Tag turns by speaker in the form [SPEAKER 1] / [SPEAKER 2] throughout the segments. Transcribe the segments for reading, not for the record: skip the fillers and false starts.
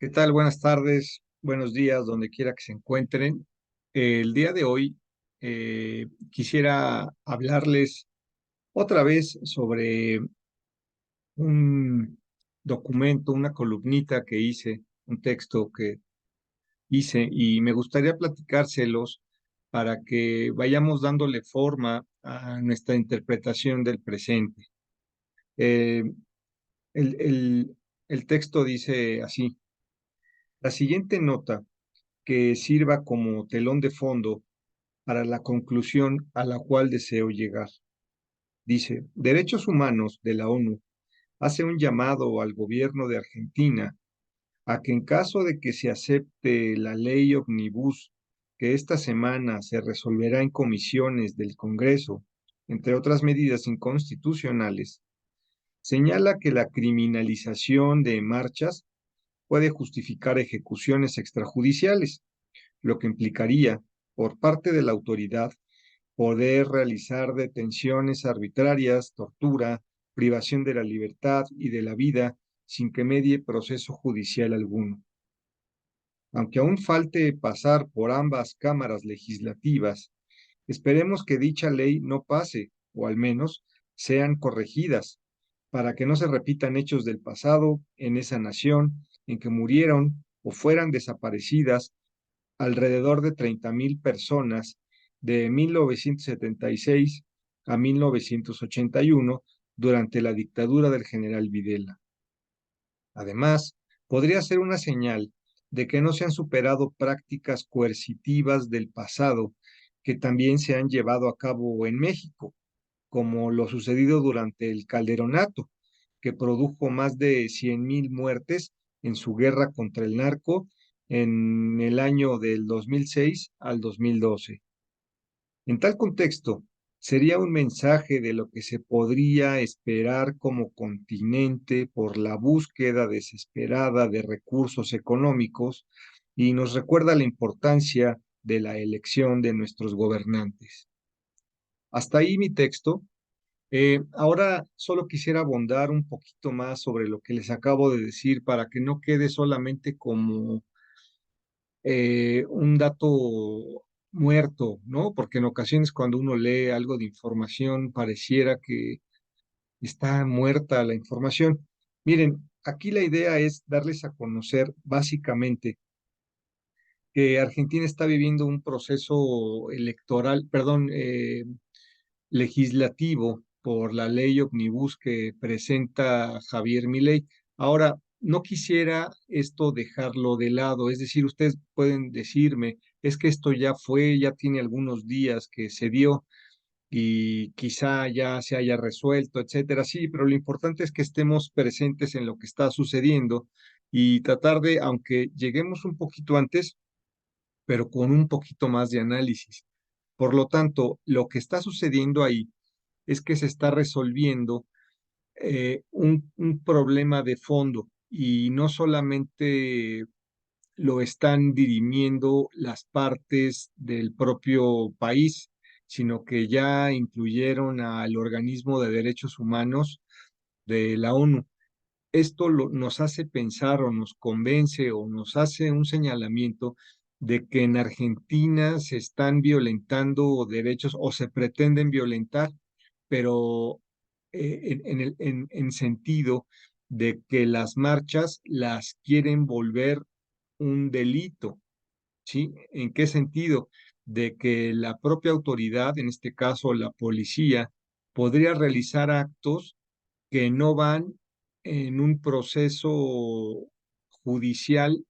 [SPEAKER 1] ¿Qué tal? Buenas tardes, buenos días, donde quiera que se encuentren. El día de hoy quisiera hablarles otra vez sobre un documento, una columnita que hice, un texto que hice, y me gustaría platicárselos para que vayamos dándole forma a nuestra interpretación del presente. Eh, el, el el texto dice así: la siguiente nota que sirva como telón de fondo para la conclusión a la cual deseo llegar. Dice, Derechos Humanos de la ONU hace un llamado al gobierno de Argentina a que en caso de que se acepte la ley Omnibus, que esta semana se resolverá en comisiones del Congreso, entre otras medidas inconstitucionales, señala que la criminalización de marchas puede justificar ejecuciones extrajudiciales, lo que implicaría, por parte de la autoridad, poder realizar detenciones arbitrarias, tortura, privación de la libertad y de la vida sin que medie proceso judicial alguno. Aunque aún falte pasar por ambas cámaras legislativas, esperemos que dicha ley no pase, o al menos sean corregidas, para que no se repitan hechos del pasado en esa nación en que murieron o fueran desaparecidas alrededor de 30.000 personas de 1976 a 1981 durante la dictadura del general Videla. Además, podría ser una señal de que no se han superado prácticas coercitivas del pasado que también se han llevado a cabo en México, como lo sucedido durante el Calderonato, que produjo más de 100.000 muertes en su guerra contra el narco en el año del 2006 al 2012. En tal contexto, sería un mensaje de lo que se podría esperar como continente por la búsqueda desesperada de recursos económicos y nos recuerda la importancia de la elección de nuestros gobernantes. Hasta ahí mi texto. Ahora solo quisiera abundar un poquito más sobre lo que les acabo de decir para que no quede solamente como un dato muerto, ¿no? Porque en ocasiones cuando uno lee algo de información pareciera que está muerta la información. Miren, aquí la idea es darles a conocer básicamente que Argentina está viviendo un proceso electoral, perdón, legislativo por la ley Omnibus que presenta Javier Milei. Ahora, no quisiera esto dejarlo de lado, es decir, ustedes pueden decirme, es que esto ya fue, ya tiene algunos días que se dio y quizá ya se haya resuelto, etcétera. Sí, pero lo importante es que estemos presentes en lo que está sucediendo y tratar de, aunque lleguemos un poquito antes, pero con un poquito más de análisis. Por lo tanto, lo que está sucediendo ahí es que se está resolviendo un problema de fondo y no solamente lo están dirimiendo las partes del propio país, sino que ya incluyeron al organismo de derechos humanos de la ONU. Esto nos hace pensar o nos convence o nos hace un señalamiento de que en Argentina se están violentando derechos o se pretenden violentar, pero en sentido de que las marchas las quieren volver un delito, ¿sí? ¿En qué sentido? De que la propia autoridad, en este caso la policía, podría realizar actos que no van en un proceso judicial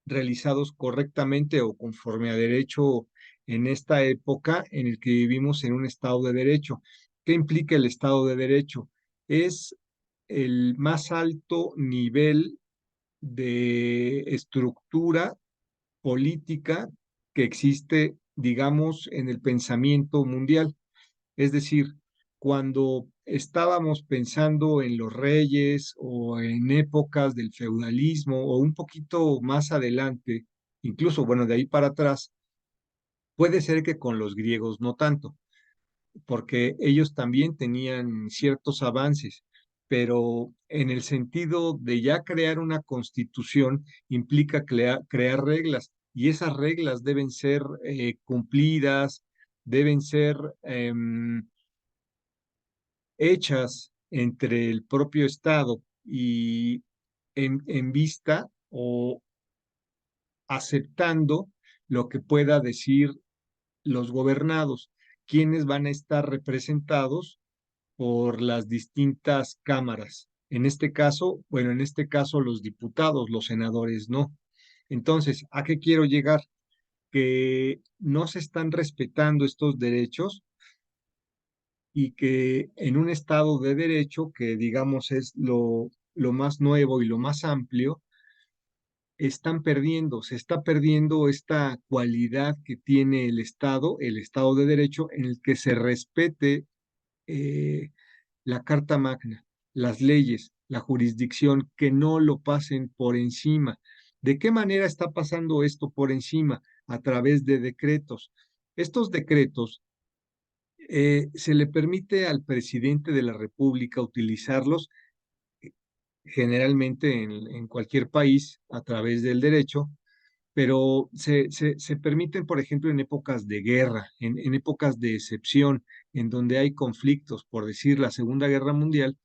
[SPEAKER 1] realizados correctamente o conforme a derecho en esta época en el que vivimos en un Estado de Derecho. ¿Qué implica el Estado de Derecho? Es el más alto nivel de estructura política que existe, digamos, en el pensamiento mundial. Es decir, cuando estábamos pensando en los reyes o en épocas del feudalismo o un poquito más adelante, incluso, bueno, de ahí para atrás, puede ser que con los griegos no tanto, porque ellos también tenían ciertos avances, pero en el sentido de ya crear una constitución implica crear reglas y esas reglas deben ser cumplidas, deben ser hechas entre el propio Estado y en vista o aceptando lo que pueda decir los gobernados, quienes van a estar representados por las distintas cámaras. En este caso, bueno, en este caso los diputados, los senadores no. Entonces, ¿a qué quiero llegar? Que no se están respetando estos derechos y que en un estado de derecho, que digamos es lo más nuevo y lo más amplio, se está perdiendo esta cualidad que tiene el Estado de Derecho, en el que se respete eh, la Carta Magna, las leyes, la jurisdicción, que no lo pasen por encima. ¿De qué manera está pasando esto por encima? A través de decretos. Estos decretos se le permite al presidente de la República utilizarlos generalmente en cualquier país a través del derecho, pero se permiten, por ejemplo, en épocas de guerra, en épocas de excepción, en donde hay conflictos, por decir la Segunda Guerra Mundial,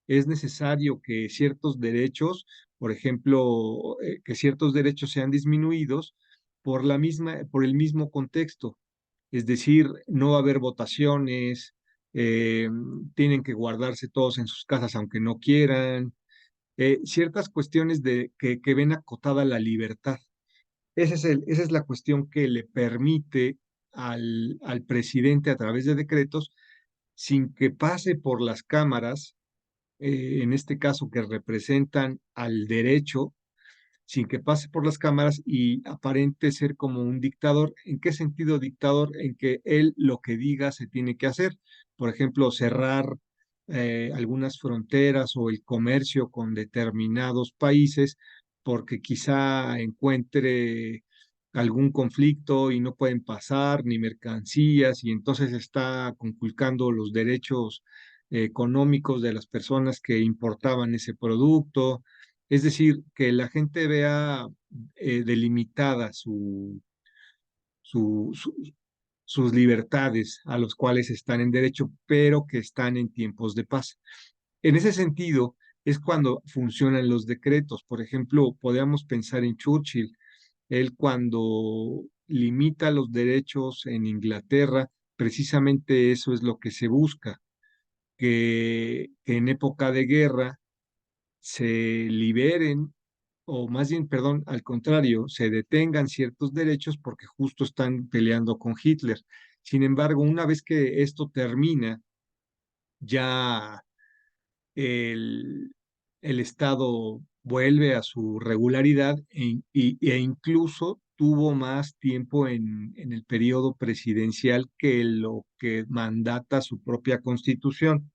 [SPEAKER 1] es necesario que ciertos derechos, por ejemplo, que ciertos derechos sean disminuidos por el mismo contexto. Es decir, no va a haber votaciones, eh, tienen que guardarse todos en sus casas aunque no quieran, ciertas cuestiones que ven acotada la libertad. Esa es la cuestión que le permite al presidente a través de decretos, sin que pase por las cámaras, en este caso que representan al derecho, sin que pase por las cámaras y aparente ser como un dictador. ¿En qué sentido dictador? En que él lo que diga se tiene que hacer. Por ejemplo, cerrar algunas fronteras o el comercio con determinados países porque quizá encuentre algún conflicto y no pueden pasar ni mercancías y entonces está conculcando los derechos económicos de las personas que importaban ese producto. Es decir, que la gente vea delimitada su- su- sus libertades a los cuales están en derecho, pero que están en tiempos de paz. En ese sentido, es cuando funcionan los decretos. Por ejemplo, podríamos pensar en Churchill, él cuando limita los derechos en Inglaterra, precisamente eso es lo que se busca, que en época de guerra se liberen, o más bien, perdón, al contrario, se detengan ciertos derechos porque justo están peleando con Hitler. Sin embargo, una vez que esto termina, ya el, el Estado vuelve a su regularidad e incluso tuvo más tiempo en el periodo presidencial que lo que mandata su propia constitución.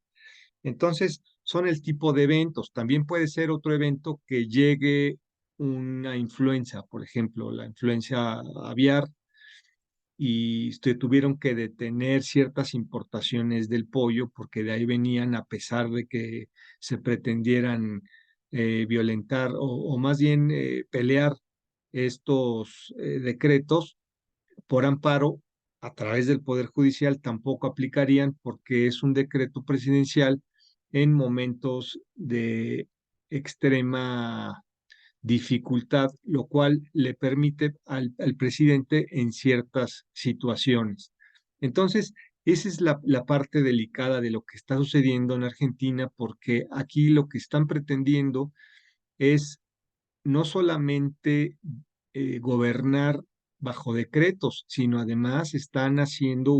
[SPEAKER 1] Entonces, son el tipo de eventos. También puede ser otro evento que llegue una influenza, por ejemplo, la influencia aviar, y se tuvieron que detener ciertas importaciones del pollo porque de ahí venían a pesar de que se pretendieran violentar o más bien pelear estos decretos por amparo a través del Poder Judicial tampoco aplicarían porque es un decreto presidencial en momentos de extrema dificultad, lo cual le permite al presidente en ciertas situaciones. Entonces, esa es la parte delicada de lo que está sucediendo en Argentina, porque aquí lo que están pretendiendo es no solamente gobernar bajo decretos, sino además están haciendo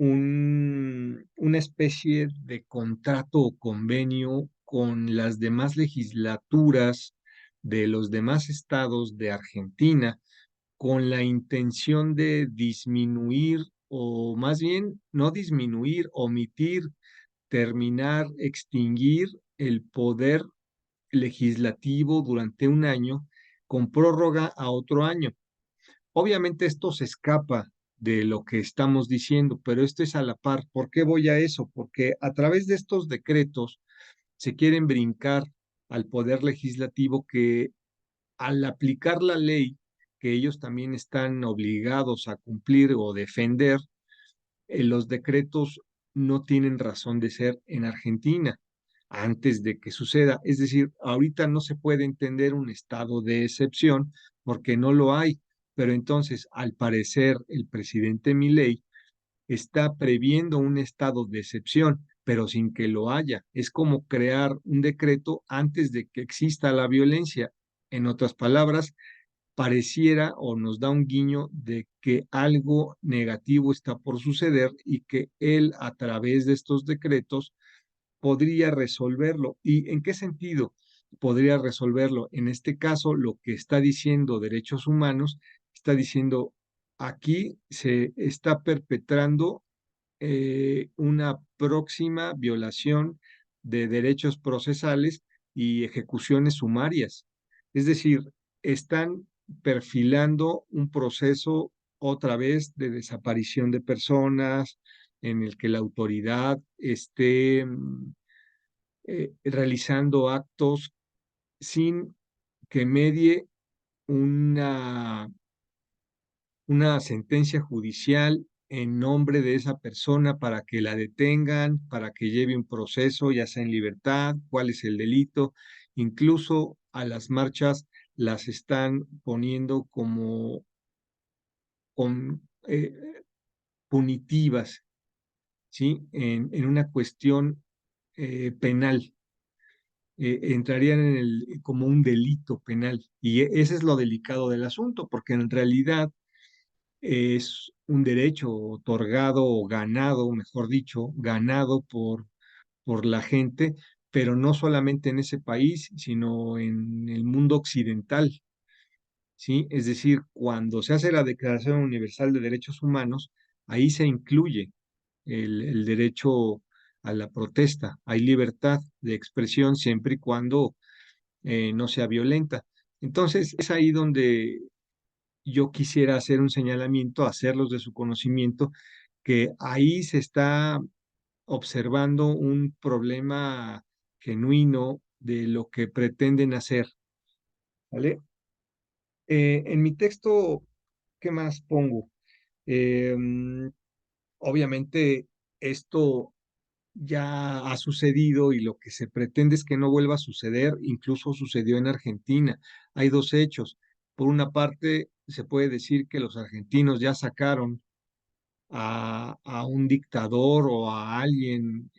[SPEAKER 1] una especie de contrato o convenio con las demás legislaturas de los demás estados de Argentina con la intención de disminuir o más bien no disminuir, omitir, terminar, extinguir el poder legislativo durante un año con prórroga a otro año. Obviamente esto se escapa de lo que estamos diciendo, pero esto es a la par. ¿Por qué voy a eso? Porque a través de estos decretos se quieren brincar al poder legislativo que al aplicar la ley que ellos también están obligados a cumplir o defender, los decretos no tienen razón de ser en Argentina antes de que suceda. Es decir, ahorita no se puede entender un estado de excepción porque no lo hay, pero entonces, al parecer, el presidente Milei está previendo un estado de excepción, pero sin que lo haya. Es como crear un decreto antes de que exista la violencia. En otras palabras, pareciera o nos da un guiño de que algo negativo está por suceder y que él a través de estos decretos podría resolverlo. ¿Y en qué sentido podría resolverlo? En este caso, lo que está diciendo Derechos Humanos, está diciendo, aquí se está perpetrando una próxima violación de derechos procesales y ejecuciones sumarias. Es decir, están perfilando un proceso otra vez de desaparición de personas en el que la autoridad esté realizando actos sin que medie una una sentencia judicial en nombre de esa persona para que la detengan, para que lleve un proceso, ya sea en libertad, cuál es el delito. Incluso a las marchas las están poniendo como con, punitivas, ¿sí? En una cuestión penal. Entrarían en como un delito penal. Y ese es lo delicado del asunto, porque en realidad es un derecho otorgado o ganado, mejor dicho, ganado por la gente, pero no solamente en ese país, sino en el mundo occidental, ¿sí? Es decir, cuando se hace la Declaración Universal de Derechos Humanos, ahí se incluye el derecho a la protesta. Hay libertad de expresión siempre y cuando no sea violenta. Entonces, es ahí donde yo quisiera hacer un señalamiento, hacerlos de su conocimiento, que ahí se está observando un problema genuino de lo que pretenden hacer, ¿vale? En mi texto, ¿qué más pongo? Obviamente esto ya ha sucedido y lo que se pretende es que no vuelva a suceder, incluso sucedió en Argentina. Hay dos hechos. Por una parte, se puede decir que los argentinos ya sacaron a un dictador o a alguien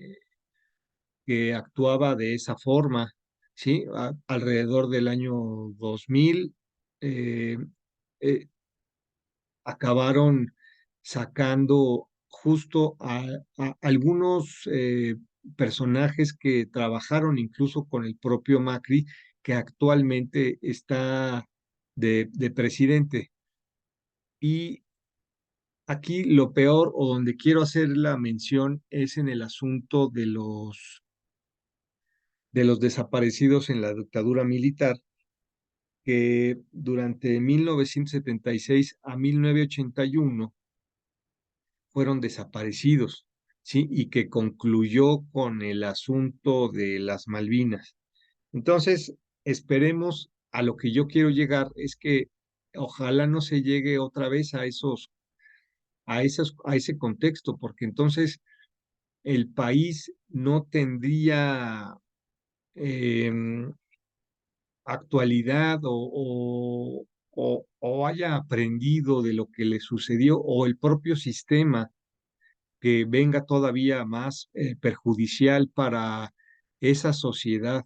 [SPEAKER 1] que actuaba de esa forma, ¿sí? Alrededor del año 2000, eh, eh, acabaron sacando justo a algunos personajes que trabajaron incluso con el propio Macri, que actualmente está de presidente. Y aquí lo peor o donde quiero hacer la mención es en el asunto de los desaparecidos en la dictadura militar, que durante 1976 a 1981 fueron desaparecidos, ¿sí? Y que concluyó con el asunto de las Malvinas. Entonces, esperemos, a lo que yo quiero llegar es que ojalá no se llegue otra vez a ese contexto, porque entonces el país no tendría em, actualidad o haya aprendido de lo que le sucedió, o el propio sistema que venga todavía más perjudicial para esa sociedad.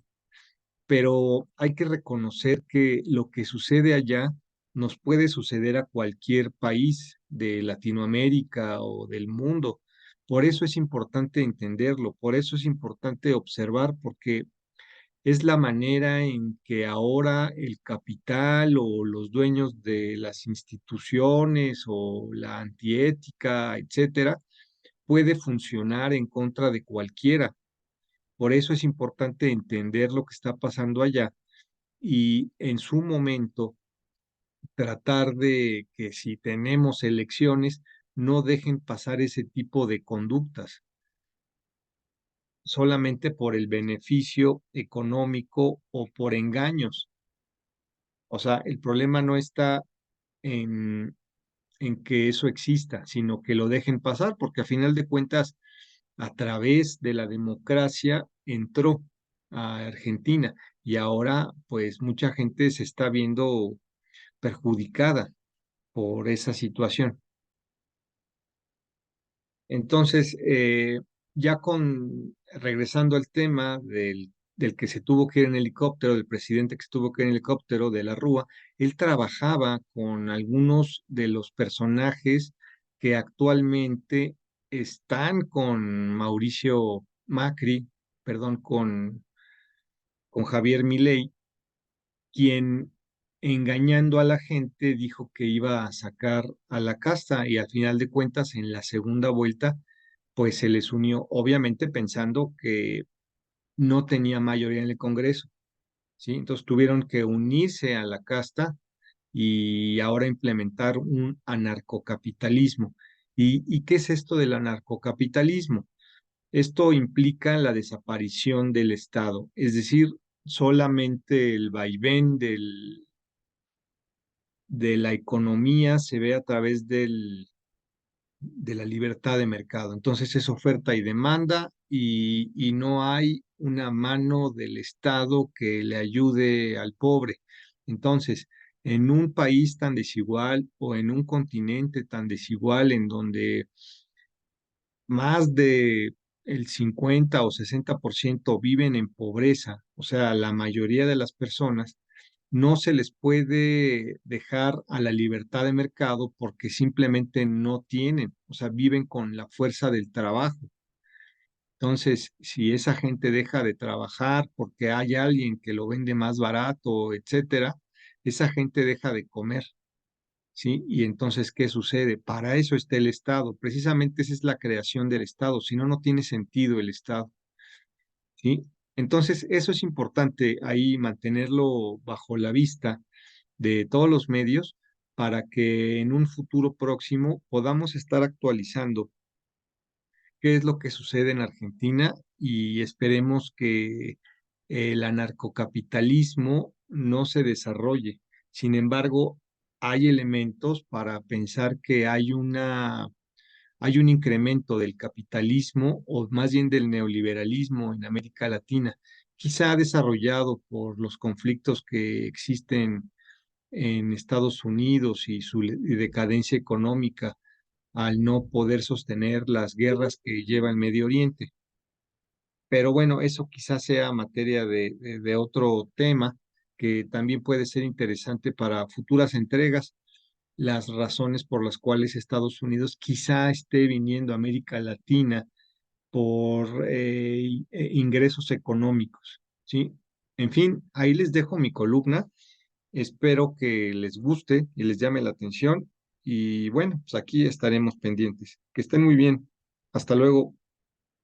[SPEAKER 1] Pero hay que reconocer que lo que sucede allá nos puede suceder a cualquier país de Latinoamérica o del mundo. Por eso es importante entenderlo, por eso es importante observar, porque es la manera en que ahora el capital o los dueños de las instituciones o la antiética, etcétera, puede funcionar en contra de cualquiera. Por eso es importante entender lo que está pasando allá y en su momento tratar de que si tenemos elecciones, no dejen pasar ese tipo de conductas solamente por el beneficio económico o por engaños. O sea, el problema no está en, en que eso exista, sino que lo dejen pasar, porque a final de cuentas, a través de la democracia entró a Argentina y ahora pues mucha gente se está viendo perjudicada por esa situación. Entonces, ya regresando al tema del que se tuvo que ir en helicóptero, del presidente que se tuvo que ir en helicóptero, de la Rúa, él trabajaba con algunos de los personajes que actualmente están con Mauricio Macri, perdón, con Javier Milei, quien engañando a la gente dijo que iba a sacar a la casta y al final de cuentas en la segunda vuelta pues se les unió, obviamente pensando que no tenía mayoría en el Congreso, ¿sí? Entonces tuvieron que unirse a la casta y ahora implementar un anarcocapitalismo. ¿Y qué es esto del anarcocapitalismo? Esto implica la desaparición del Estado, es decir, solamente el vaivén de la economía se ve a través de la libertad de mercado. Entonces es oferta y demanda y no hay una mano del Estado que le ayude al pobre. Entonces, en un país tan desigual o en un continente tan desigual en donde más de el 50 o 60% viven en pobreza, o sea, la mayoría de las personas, no se les puede dejar a la libertad de mercado porque simplemente no tienen, o sea, viven con la fuerza del trabajo. Entonces, si esa gente deja de trabajar porque hay alguien que lo vende más barato, etcétera, esa gente deja de comer. ¿Sí? Y entonces, ¿qué sucede? Para eso está el Estado. Precisamente esa es la creación del Estado. Si no, no tiene sentido el Estado. ¿Sí? Entonces, eso es importante ahí mantenerlo bajo la vista de todos los medios para que en un futuro próximo podamos estar actualizando qué es lo que sucede en Argentina y esperemos que el anarcocapitalismo no se desarrolle. Sin embargo, hay elementos para pensar que hay un incremento del capitalismo o más bien del neoliberalismo en América Latina, quizá desarrollado por los conflictos que existen en Estados Unidos y su decadencia económica al no poder sostener las guerras que lleva el Medio Oriente. Pero bueno, eso quizás sea materia de otro tema que también puede ser interesante para futuras entregas, las razones por las cuales Estados Unidos quizá esté viniendo a América Latina por ingresos económicos, ¿sí? En fin, ahí les dejo mi columna. Espero que les guste y les llame la atención. Y bueno, pues aquí estaremos pendientes. Que estén muy bien. Hasta luego.